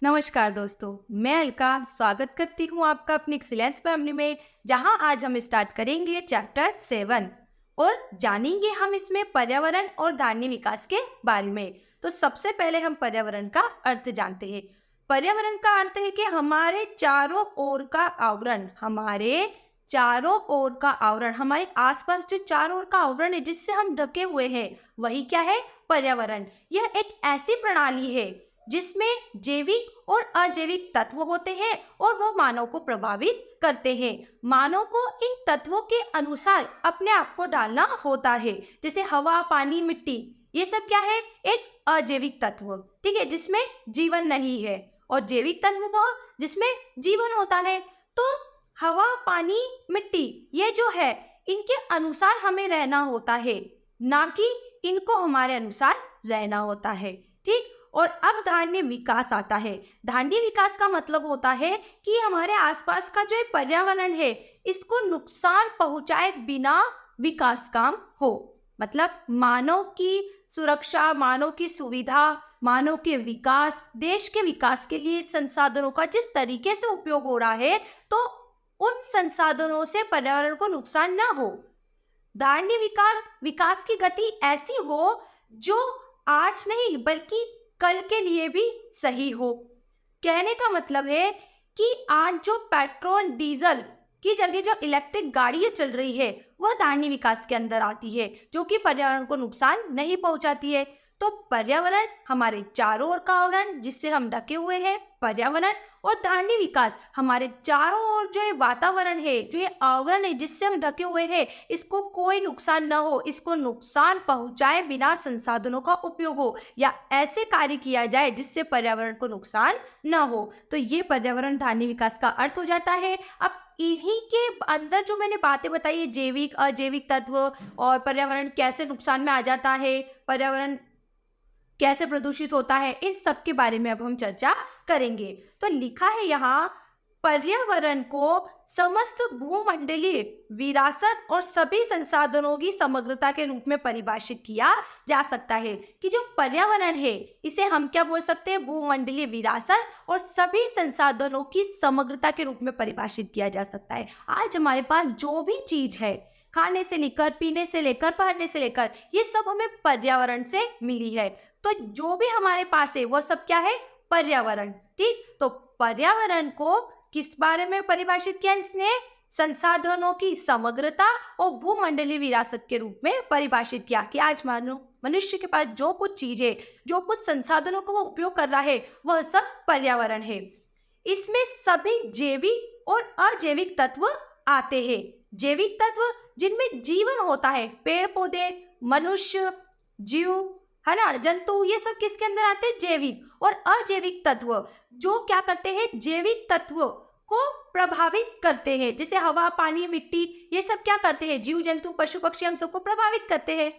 नमस्कार दोस्तों, मैं अलका स्वागत करती हूँ आपका अपनी एक्सीलेंस फैमिली में। जहाँ आज हम स्टार्ट करेंगे चैप्टर 7 और जानेंगे हम इसमें पर्यावरण और धारणीय विकास के बारे में। तो सबसे पहले हम पर्यावरण का अर्थ जानते हैं। पर्यावरण का अर्थ है कि हमारे चारों ओर का आवरण, हमारे आसपास जो चारों ओर का आवरण है जिससे हम ढके हुए हैं, वही क्या है? पर्यावरण। यह एक ऐसी प्रणाली है जिसमें जैविक और अजैविक तत्व होते हैं और वो मानव को प्रभावित करते हैं। मानव को इन तत्वों के अनुसार अपने आप को डालना होता है। जैसे हवा, पानी, मिट्टी, ये सब क्या है? एक अजैविक तत्व, ठीक है, जिसमें जीवन नहीं है। और जैविक तत्व वो जिसमें जीवन होता है। तो हवा, पानी, मिट्टी, ये जो है इनके अनुसार हमें रहना होता है, ना कि इनको हमारे अनुसार रहना होता है। ठीक। और अब धारणीय विकास आता है। धारणीय विकास का मतलब होता है कि हमारे आसपास का जो ये पर्यावरण है इसको नुकसान पहुंचाए बिना विकास काम हो। मतलब मानव की सुरक्षा, मानव की सुविधा, मानव के विकास, देश के विकास के लिए संसाधनों का जिस तरीके से उपयोग हो रहा है, तो उन संसाधनों से पर्यावरण को नुकसान ना हो। धारणीय विकास की गति ऐसी हो जो आज नहीं बल्कि कल के लिए भी सही हो। कहने का मतलब है कि आज जो पेट्रोल डीजल की जगह जो इलेक्ट्रिक गाड़ियां चल रही है वह धारणीय विकास के अंदर आती है, जो कि पर्यावरण को नुकसान नहीं पहुंचाती है। तो पर्यावरण हमारे चारों ओर का आवरण जिससे हम ढके हुए हैं, पर्यावरण, और धारणीय विकास हमारे चारों ओर जो ये वातावरण है, जो ये आवरण है जिससे हम ढके हुए हैं, इसको कोई नुकसान न हो, इसको नुकसान पहुंचाए बिना संसाधनों का उपयोग हो या ऐसे कार्य किया जाए जिससे पर्यावरण को नुकसान न हो। तो ये पर्यावरण धारणीय विकास का अर्थ हो जाता है। अब इन्हीं के अंदर जो मैंने बातें बताई है, जैविक अजैविक तत्व और पर्यावरण कैसे नुकसान में आ जाता है, पर्यावरण कैसे प्रदूषित होता है, इन सब के बारे में अब हम चर्चा करेंगे। तो लिखा है यहाँ, पर्यावरण को समस्त भूमंडलीय विरासत और सभी संसाधनों की समग्रता के रूप में परिभाषित किया जा सकता है। कि जो पर्यावरण है इसे हम क्या बोल सकते हैं? भूमंडलीय विरासत और सभी संसाधनों की समग्रता के रूप में परिभाषित किया जा सकता है। आज हमारे पास जो भी चीज है, खाने से लेकर, पीने से लेकर, पहनने से लेकर, ये सब हमें पर्यावरण से मिली है। तो जो भी हमारे पास है वो सब क्या है? पर्यावरण। ठीक। तो पर्यावरण को किस बारे में परिभाषित किया इसने? संसाधनों की समग्रता और भूमंडलीय विरासत के रूप में परिभाषित किया। कि आज मानो मनुष्य के पास जो कुछ चीज है, जो कुछ संसाधनों को वो उपयोग कर रहा है, वह सब पर्यावरण है। इसमें सभी जैविक और अजैविक तत्व आते हैं। जैविक तत्व जिनमें जीवन होता है, पेड़ पौधे, मनुष्य, जीव, है ना, जंतु, ये सब किसके अंदर आते हैं? जैविक। और अजैविक तत्व जो क्या करते हैं? जैविक तत्व को प्रभावित करते हैं। जैसे हवा, पानी, मिट्टी, ये सब क्या करते हैं? जीव जंतु, पशु पक्षी, हम सबको प्रभावित करते हैं।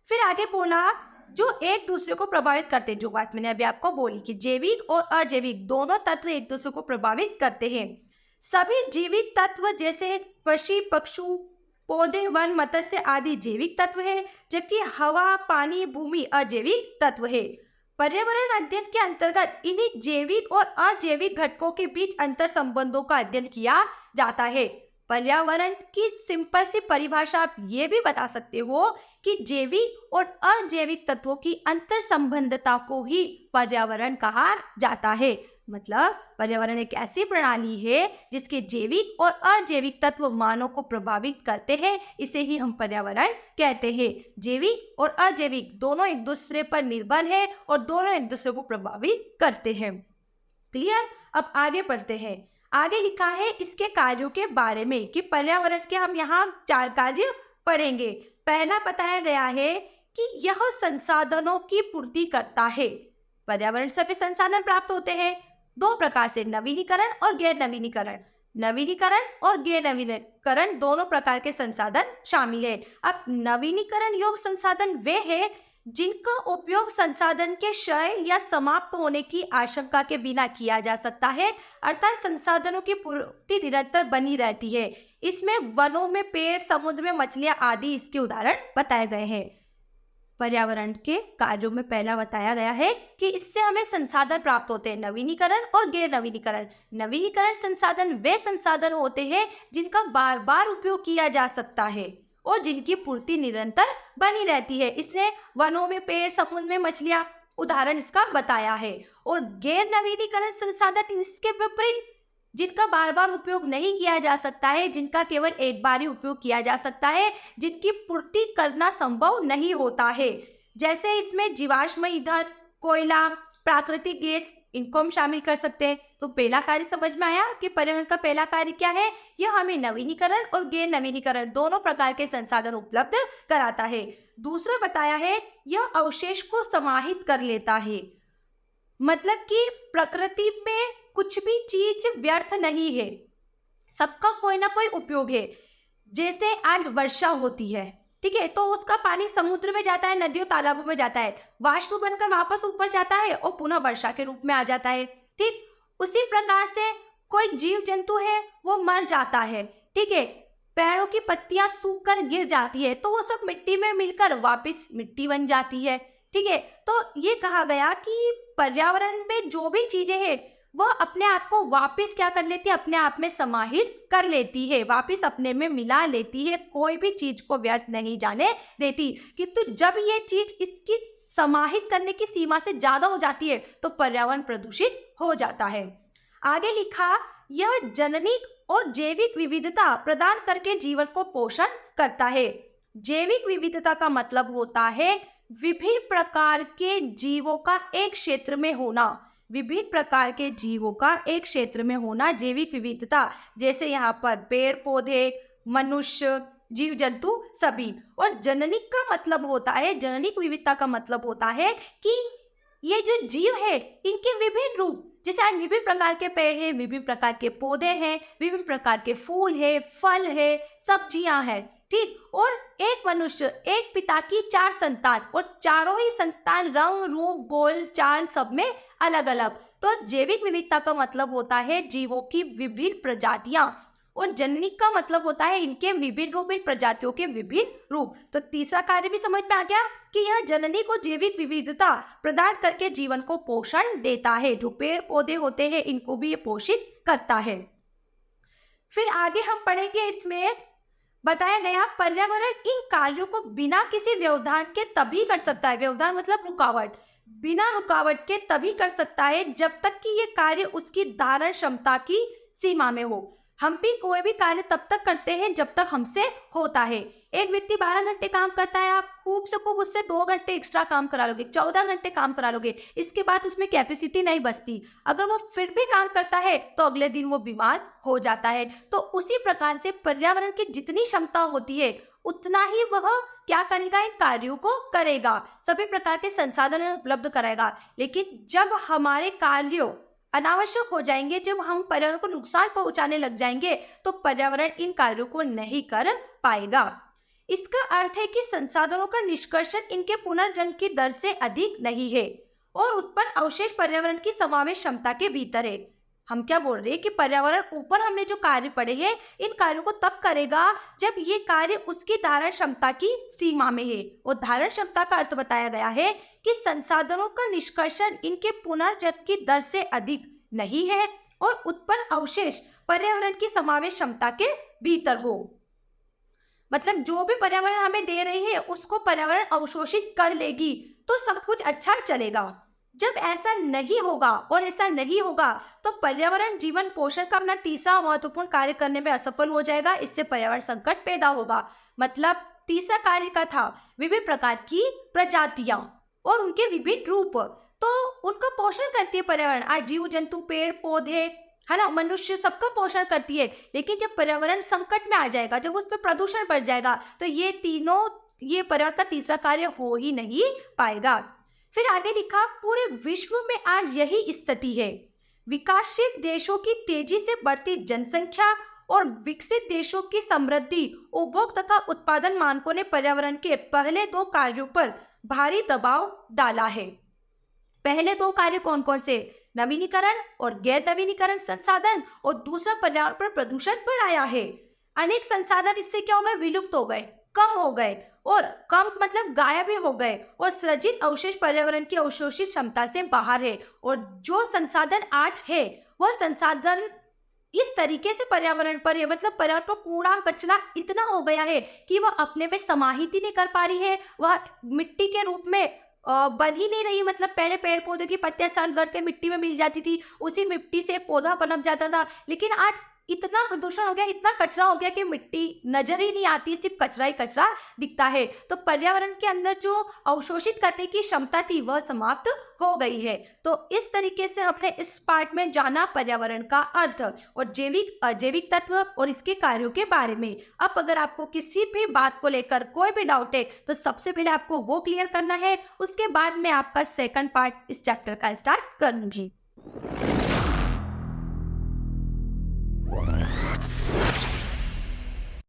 फिर आगे बोला, जो एक दूसरे को प्रभावित करते हैं, जो बात मैंने अभी आपको बोली कि जैविक और अजैविक दोनों तत्व एक दूसरे को प्रभावित करते हैं। सभी जीवित तत्व जैसे पक्षी, पशु, पौधे, वन, मत्स्य आदि जैविक तत्व है, जबकि हवा, पानी, भूमि अजैविक तत्व है। पर्यावरण अध्ययन के अंतर्गत इन्हीं जैविक और अजैविक घटकों के बीच अंतर संबंधों का अध्ययन किया जाता है। पर्यावरण की सिंपल सी परिभाषा आप ये भी बता सकते हो कि जैविक और अजैविक तत्वों की अंतर संबंधता को ही पर्यावरण कहा जाता है। मतलब पर्यावरण एक ऐसी प्रणाली है जिसके जैविक और अजैविक तत्व मानव को प्रभावित करते हैं, इसे ही हम पर्यावरण कहते हैं। जैविक और अजैविक दोनों एक दूसरे पर निर्भर है और दोनों एक दूसरे को प्रभावित करते हैं। क्लियर? अब आगे बढ़ते हैं। आगे लिखा है इसके कार्यों के बारे में कि पर्यावरण के हम यहाँ 4 कार्य पढ़ेंगे। पहला बताया गया है कि यह संसाधनों की पूर्ति करता है। पर्यावरण से भी संसाधन प्राप्त होते हैं 2 प्रकार से, नवीनीकरण और गैर नवीनीकरण। नवीनीकरण और गैर नवीनीकरण दोनों प्रकार के संसाधन शामिल है। अब नवीनीकरण योग्य संसाधन वे है जिनका उपयोग संसाधन के क्षय या समाप्त होने की आशंका के बिना किया जा सकता है, अर्थात संसाधनों की पूर्ति निरंतर बनी रहती है। इसमें वनों में पेड़, समुद्र में मछलियां आदि इसके उदाहरण बताए गए हैं। पर्यावरण के कार्यों में पहला बताया गया है कि इससे हमें संसाधन प्राप्त होते हैं, नवीनीकरण और गैर नवीनीकरण। नवीनीकरण संसाधन वे संसाधन होते हैं जिनका बार बार उपयोग किया जा सकता है और जिनकी पूर्ति निरंतर बनी रहती है। इसने वनों में पेड़, समुद्र में मछलियां उदाहरण इसका बताया है। और गैर नवीनीकरण संसाधन इसके विपरीत, जिनका बार बार उपयोग नहीं किया जा सकता है, जिनका केवल एक बार ही उपयोग किया जा सकता है, जिनकी पूर्ति करना संभव नहीं होता है। जैसे इसमें जीवाश्म ईंधन, कोयला, प्राकृतिक गैस, इनको हम शामिल कर सकते हैं। तो पहला कार्य समझ में आया कि पर्यावरण का पहला कार्य क्या है? यह हमें नवीनीकरण और गैर नवीनीकरण दोनों प्रकार के संसाधन उपलब्ध कराता है। दूसरा बताया है, यह अवशेष को समाहित कर लेता है। मतलब कि प्रकृति में कुछ भी चीज व्यर्थ नहीं है, सबका कोई ना कोई उपयोग है। जैसे आज वर्षा होती है, ठीक है, तो उसका पानी समुद्र में जाता है, नदियों तालाबों में जाता है, वाष्प बनकर वापस ऊपर जाता है और पुनः वर्षा के रूप में आ जाता है। ठीक उसी प्रकार से कोई जीव जंतु है वो मर जाता है, ठीक है, पेड़ों की पत्तियां सूख कर गिर जाती है, तो वो सब मिट्टी में मिलकर वापस मिट्टी बन जाती है। ठीक है, तो ये कहा गया कि पर्यावरण में जो भी चीजें हैं वह अपने आप को वापस क्या कर लेती है, अपने आप में समाहित कर लेती है, वापस अपने में मिला लेती है, कोई भी चीज को व्यर्थ नहीं जाने देती। किंतु जब ये चीज इसकी समाहित करने की सीमा से ज्यादा हो जाती है तो पर्यावरण प्रदूषित हो जाता है। आगे लिखा, यह जननिक और जैविक विविधता प्रदान करके जीवन को पोषण करता है। जैविक विविधता का मतलब होता है विभिन्न प्रकार के जीवों का एक क्षेत्र में होना, विभिन्न प्रकार के जीवों का एक क्षेत्र में होना जैविक विविधता। जैसे यहाँ पर पेड़ पौधे, मनुष्य, जीव जंतु सभी। और जननिक का मतलब होता है, जननिक विविधता का मतलब होता है कि ये जो जीव है इनके विभिन्न रूप, जैसे आज विभिन्न प्रकार के पेड़ हैं, विभिन्न प्रकार के पौधे हैं, विभिन्न प्रकार के फूल है, फल है, सब्जियां हैं, ठीक। और एक मनुष्य, एक पिता की 4 संतान, और चारों ही संतान रंग, रूप, बोल चाल सब में अलग अलग। तो जैविक विविधता का मतलब होता है जीवों की विभिन्न प्रजातियां, और जननिक का मतलब होता है इनके विभिन्न रूप, इन प्रजातियों के विभिन्न रूप। तो तीसरा कार्य भी समझ में आ गया कि यह जननिक और जैविक विविधता प्रदान करके जीवन को पोषण देता है। जो पेड़ पौधे होते हैं इनको भी ये पोषित करता है। फिर आगे हम पढ़ेंगे, इसमें बताया गया पर्यावरण इन कार्यों को बिना किसी व्यवधान के तभी कर सकता है। व्यवधान मतलब रुकावट, बिना रुकावट के तभी कर सकता है जब तक कि ये कार्य उसकी धारण क्षमता की सीमा में हो। हम भी कोई भी कार्य तब तक करते हैं जब तक हमसे होता है। एक व्यक्ति 12 घंटे काम करता है, आप खूब से खूब उससे 2 घंटे एक्स्ट्रा काम करा लोगे, 14 घंटे काम करा लोगे, इसके बाद उसमें कैपेसिटी नहीं बचती। अगर वो फिर भी काम करता है तो अगले दिन वो बीमार हो जाता है। तो उसी प्रकार से पर्यावरण की जितनी क्षमता होती है उतना ही वह क्या करेगा, इन कार्यों को करेगा, सभी प्रकार के संसाधन उपलब्ध कराएगा। लेकिन जब हमारे कार्यों अनावश्यक हो जाएंगे, जब हम पर्यावरण को नुकसान पहुंचाने लग जाएंगे तो पर्यावरण इन कार्यों को नहीं कर पाएगा। इसका अर्थ है कि संसाधनों का निष्कर्षण इनके पुनर्जन्म की दर से अधिक नहीं है और उत्पन्न अवशेष पर्यावरण की समावेश क्षमता के भीतर है। हम क्या बोल रहे हैं कि पर्यावरण ऊपर हमने जो कार्य पढ़े हैं इन कार्यों को तब करेगा जब ये कार्य उसकी धारण क्षमता की सीमा में है। और धारण क्षमता का अर्थ बताया गया है कि संसाधनों का निष्कर्षण इनके पुनर्जन्म की दर से अधिक नहीं है और उत्पन्न अवशेष पर्यावरण की समावेश क्षमता के भीतर हो। मतलब जो भी पर्यावरण हमें दे रही है उसको पर्यावरण अवशोषित कर लेगी तो सब कुछ अच्छा चलेगा। जब ऐसा नहीं होगा और ऐसा नहीं होगा तो पर्यावरण जीवन पोषण का अपना तीसरा महत्वपूर्ण कार्य करने में असफल हो जाएगा। इससे पर्यावरण संकट पैदा होगा। मतलब तीसरा कार्य का था विभिन्न प्रकार की प्रजातियां और उनके विभिन्न रूप, तो उनका पोषण करती है पर्यावरण। आज जीव जंतु, पेड़ पौधे, है ना, मनुष्य, सबका पोषण करती है। लेकिन जब पर्यावरण संकट में आ जाएगा, जब उस पर प्रदूषण बढ़ जाएगा तो ये पर्यावरण का तीसरा कार्य हो ही नहीं पाएगा। फिर आगे लिखा, पूरे विश्व में आज यही स्थिति है। विकासशील देशों की तेजी से बढ़ती जनसंख्या और विकसित देशों की समृद्धि, उपभोग तथा उत्पादन मानकों ने पर्यावरण के पहले 2 कार्यों पर भारी दबाव डाला है। पहले 2 कार्य कौन कौन से? नवीनीकरण और गैर नवीनीकरण संसाधन, और दूसरा पर्यावरण पर प्रदूषण बढ़ाया है। अनेक संसाधन इससे क्या हो गए, विलुप्त हो गए, कम हो गए, और कम मतलब गायब ही हो गए और सृजित अवशेष पर्यावरण की अवशोषित क्षमता से बाहर है। और जो संसाधन आज है वह संसाधन इस तरीके से पर्यावरण पर है, मतलब पर्यावरण पर कूड़ा कचरा इतना हो गया है कि वह अपने में समाहित ही नहीं कर पा रही है, वह मिट्टी के रूप में बन ही नहीं रही। मतलब पहले पेड़ पौधे की पत्तियां सड़ गड़ के मिट्टी में मिल जाती थी, उसी मिट्टी से पौधा पनप जाता था, लेकिन आज इतना प्रदूषण हो गया, इतना कचरा हो गया कि मिट्टी नजर ही नहीं आती, सिर्फ कचरा ही कचरा दिखता है। तो पर्यावरण के अंदर जो अवशोषित करने की क्षमता थी वह समाप्त हो गई है। तो इस तरीके से हमने इस पार्ट में जाना पर्यावरण का अर्थ और जैविक अजैविक तत्व और इसके कार्यों के बारे में। अब अगर आपको किसी भी बात को लेकर कोई भी डाउट है तो सबसे पहले आपको वो क्लियर करना है, उसके बाद मैं आपका सेकंड पार्ट इस चैप्टर का स्टार्ट करूंगी।